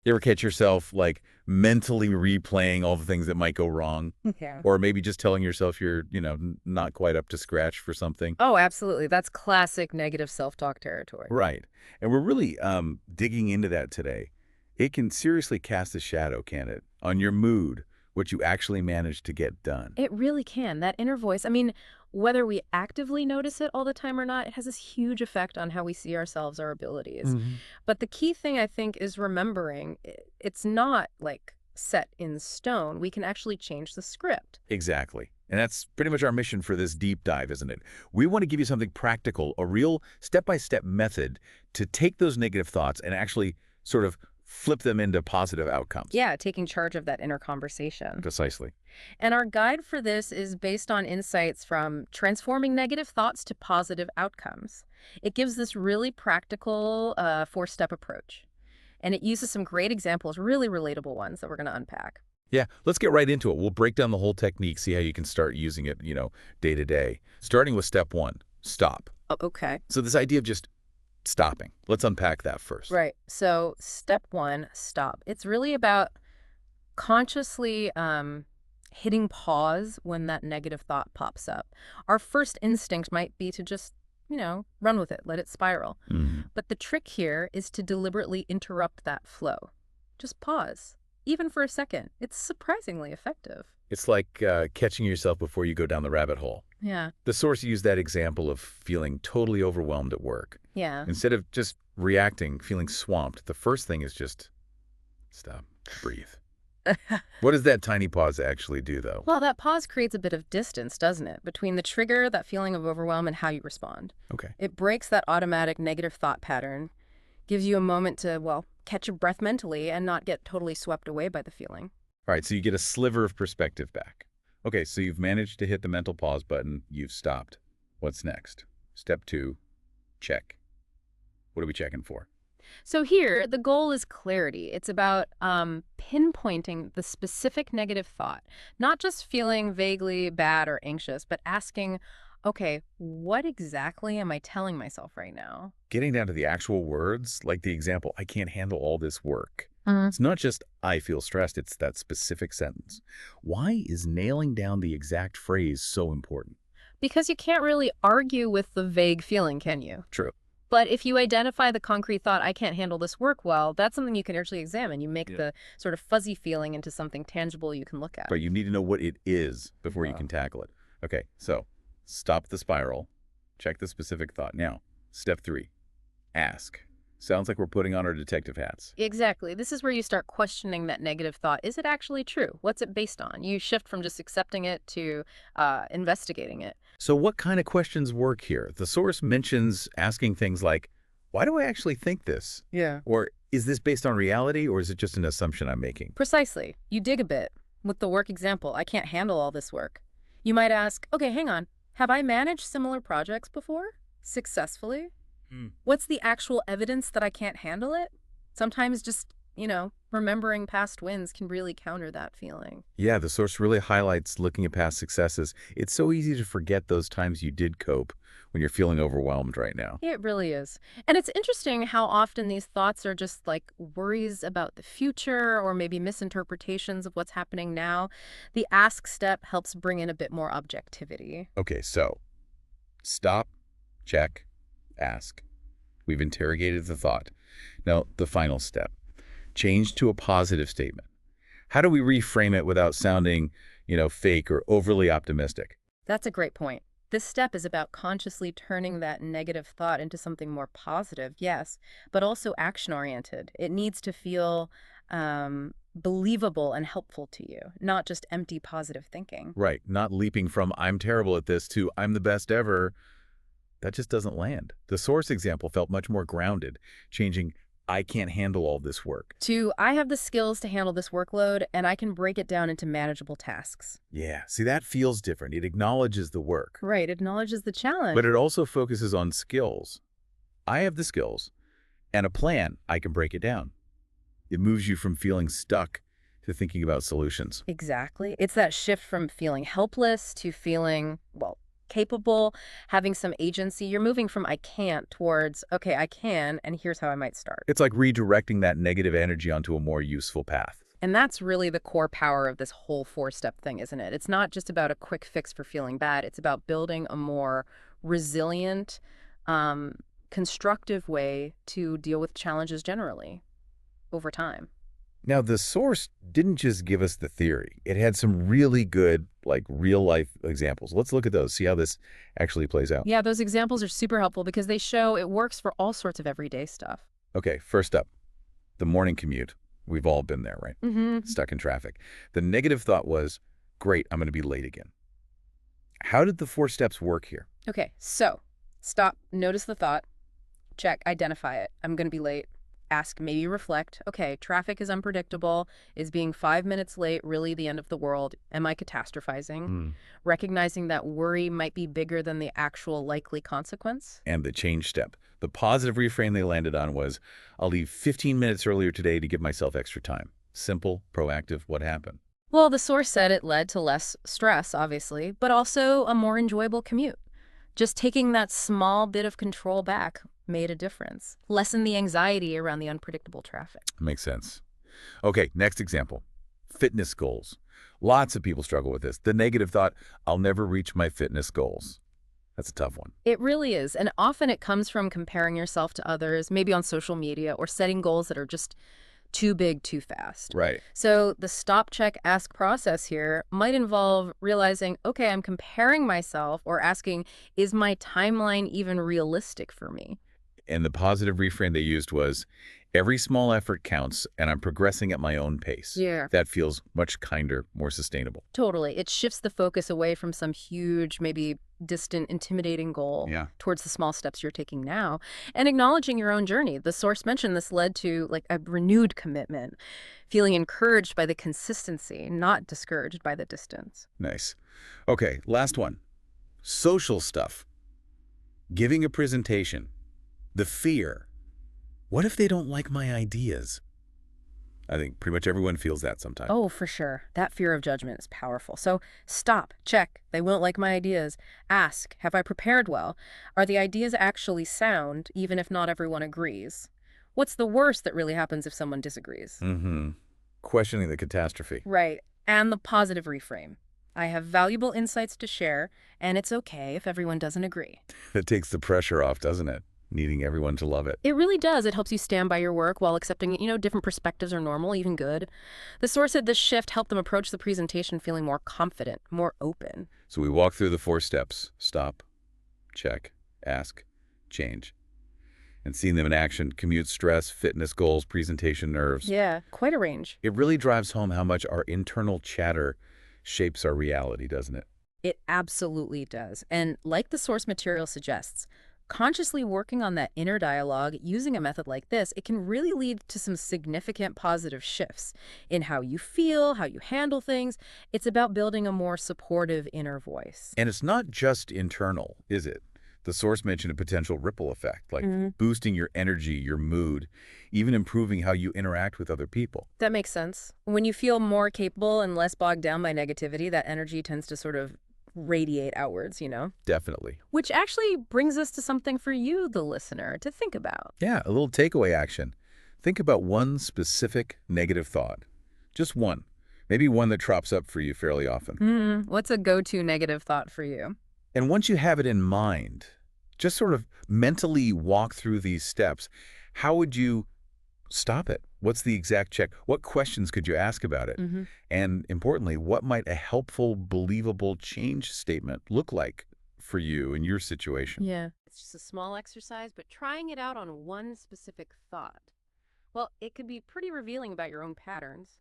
You ever catch yourself, like, mentally replaying all the things that might go wrong? Yeah. Or maybe just telling yourself you're, not quite up to scratch for something? Oh, absolutely. That's classic negative self-talk territory. Right. And we're really digging into that today. It can seriously cast a shadow, can it, on your mood, what you actually managed to get done. It really can. That inner voice, I mean, whether we actively notice it all the time or not, it has this huge effect on how we see ourselves, our abilities. Hmm. But the key thing, I think, is remembering it's not like set in stone. We can actually change the script. Exactly. And that's pretty much our mission for this deep dive, isn't it? We want to give you something practical, a real step-by-step method to take those negative thoughts and actually sort of flip them into positive outcomes. Yeah, taking charge of that inner conversation. Precisely. And our guide for this is based on insights from transforming negative thoughts to positive outcomes. It gives this really practical four-step approach. And it uses some great examples, really relatable ones that we're going to unpack. Yeah, let's get right into it. We'll break down the whole technique, see how you can start using it, day to day. Starting with step one, stop. Oh, okay. So this idea of just stopping, let's unpack that first. Right. So step one, stop. It's really about consciously hitting pause when that negative thought pops up. Our first instinct might be to just, run with it, let it spiral. Mhm. But the trick here is to deliberately interrupt that flow. Just pause, even for a second. It's surprisingly effective. It's like catching yourself before you go down the rabbit hole. Yeah. The source used that example of feeling totally overwhelmed at work. Yeah. Instead of just reacting, feeling swamped, the first thing is just stop, breathe. What does that tiny pause actually do, though? Well, that pause creates a bit of distance, doesn't it, between the trigger, that feeling of overwhelm, and how you respond. Okay. It breaks that automatic negative thought pattern, gives you a moment to, well, catch your breath mentally and not get totally swept away by the feeling. All right, so you get a sliver of perspective back. Okay, so you've managed to hit the mental pause button. You've stopped. What's next? Step two, check. What are we checking for? So here, the goal is clarity. It's about pinpointing the specific negative thought, not just feeling vaguely bad or anxious, but asking, okay, what exactly am I telling myself right now? Getting down to the actual words, like the example, I can't handle all this work. Mm. It's not just I feel stressed, it's that specific sentence. Why is nailing down the exact phrase so important? Because you can't really argue with the vague feeling, can you? True. But if you identify the concrete thought, I can't handle this work well, that's something you can actually examine. You make Yeah. the sort of fuzzy feeling into something tangible you can look at. But you need to know what it is before you Wow. can tackle it. Okay, so stop the spiral, check the specific thought. Now, step three, ask. Sounds like we're putting on our detective hats. Exactly. This is where you start questioning that negative thought. Is it actually true? What's it based on? You shift from just accepting it to investigating it. So what kind of questions work here? The source mentions asking things like, why do I actually think this? Yeah. Or is this based on reality, or is it just an assumption I'm making? Precisely. You dig a bit. With the work example, I can't handle all this work. You might ask, okay, hang on. Have I managed similar projects before? Successfully? Hmm. What's the actual evidence that I can't handle it? Sometimes just, remembering past wins can really counter that feeling. Yeah, the source really highlights looking at past successes. It's so easy to forget those times you did cope when you're feeling overwhelmed right now. It really is. And it's interesting how often these thoughts are just like worries about the future or maybe misinterpretations of what's happening now. The ask step helps bring in a bit more objectivity. Okay, so stop, check, ask. We've interrogated the thought. Now, the final step, change to a positive statement. How do we reframe it without sounding, fake or overly optimistic? That's a great point. This step is about consciously turning that negative thought into something more positive, yes, but also action-oriented. It needs to feel believable and helpful to you, not just empty positive thinking. Right, not leaping from I'm terrible at this to I'm the best ever. That just doesn't land. The source example felt much more grounded, changing I can't handle all this work. Two, I have the skills to handle this workload, and I can break it down into manageable tasks. Yeah, see, that feels different. It acknowledges the work, Right, acknowledges the challenge. but it also focuses on skills. I have the skills and a plan. I can break it down. It moves you from feeling stuck to thinking about solutions. Exactly. It's that shift from feeling helpless to feeling, well, capable, having some agency. You're moving from I can't towards, okay, I can, and here's how I might start. It's like redirecting that negative energy onto a more useful path. And that's really the core power of this whole four-step thing, isn't it? It's not just about a quick fix for feeling bad. It's about building a more resilient, um, constructive way to deal with challenges generally over time. Now, the source didn't just give us the theory. It had some really good, like, real-life examples. Let's look at those, see how this actually plays out. Yeah, those examples are super helpful because they show it works for all sorts of everyday stuff. Okay, first up, the morning commute. We've all been there, right? Mm-hmm. Stuck in traffic. The negative thought was, great, I'm going to be late again. How did the 4 steps work here? Okay, so stop, notice the thought, check, identify it. I'm going to be late. Ask, maybe reflect. Okay, traffic is unpredictable. Is being 5 minutes late really the end of the world? Am I catastrophizing? Recognizing that worry might be bigger than the actual likely consequence. And the change step. The positive reframe they landed on was, I'll leave 15 minutes earlier today to give myself extra time. Simple, proactive, what happened? Well, the source said it led to less stress, obviously, but also a more enjoyable commute. Just taking that small bit of control back made a difference. Lessen the anxiety around the unpredictable traffic. Makes sense. Okay, next example. Fitness goals. Lots of people struggle with this. The negative thought, I'll never reach my fitness goals. That's a tough one. It really is, and often it comes from comparing yourself to others, maybe on social media, or setting goals that are just too big too fast. Right. So the stop, check, ask process here might involve realizing, okay, I'm comparing myself, or asking, is my timeline even realistic for me? And the positive reframe they used was, every small effort counts, and I'm progressing at my own pace. Yeah. That feels much kinder, more sustainable. Totally. It shifts the focus away from some huge, maybe distant, intimidating goal towards the small steps you're taking now and acknowledging your own journey. The source mentioned this led to like a renewed commitment, feeling encouraged by the consistency, not discouraged by the distance. Nice. Okay, last one. Social stuff. Giving a presentation. The fear. What if they don't like my ideas? I think pretty much everyone feels that sometimes. Oh, for sure. That fear of judgment is powerful. So stop, check. They won't like my ideas. Ask, have I prepared well? Are the ideas actually sound, even if not everyone agrees? What's the worst that really happens if someone disagrees? Questioning the catastrophe. Right. And the positive reframe. I have valuable insights to share, and it's okay if everyone doesn't agree. That takes the pressure off, doesn't it? Needing everyone to love it. It really does. It helps you stand by your work while accepting, different perspectives are normal, even good. The source said this shift helped them approach the presentation feeling more confident, more open. So we walk through the 4 steps. Stop, check, ask, change. And seeing them in action, commute stress, fitness goals, presentation nerves. Yeah, quite a range. It really drives home how much our internal chatter shapes our reality, doesn't it? It absolutely does. And like the source material suggests, consciously working on that inner dialogue using a method like this, it can really lead to some significant positive shifts in how you feel, how you handle things. It's about building a more supportive inner voice. And it's not just internal, is it? The source mentioned a potential ripple effect, like boosting your energy, your mood, even improving how you interact with other people. That makes sense. When you feel more capable and less bogged down by negativity, that energy tends to sort of radiate outwards, Definitely. Which actually brings us to something for you, the listener, to think about. Yeah, a little takeaway action. Think about one specific negative thought. Just one. Maybe one that crops up for you fairly often. What's a go-to negative thought for you? And once you have it in mind, just sort of mentally walk through these steps. How would you stop it? What's the exact check? What questions could you ask about it? And importantly, what might a helpful, believable change statement look like for you in your situation? Yeah. It's just a small exercise, but trying it out on one specific thought. Well, it could be pretty revealing about your own patterns.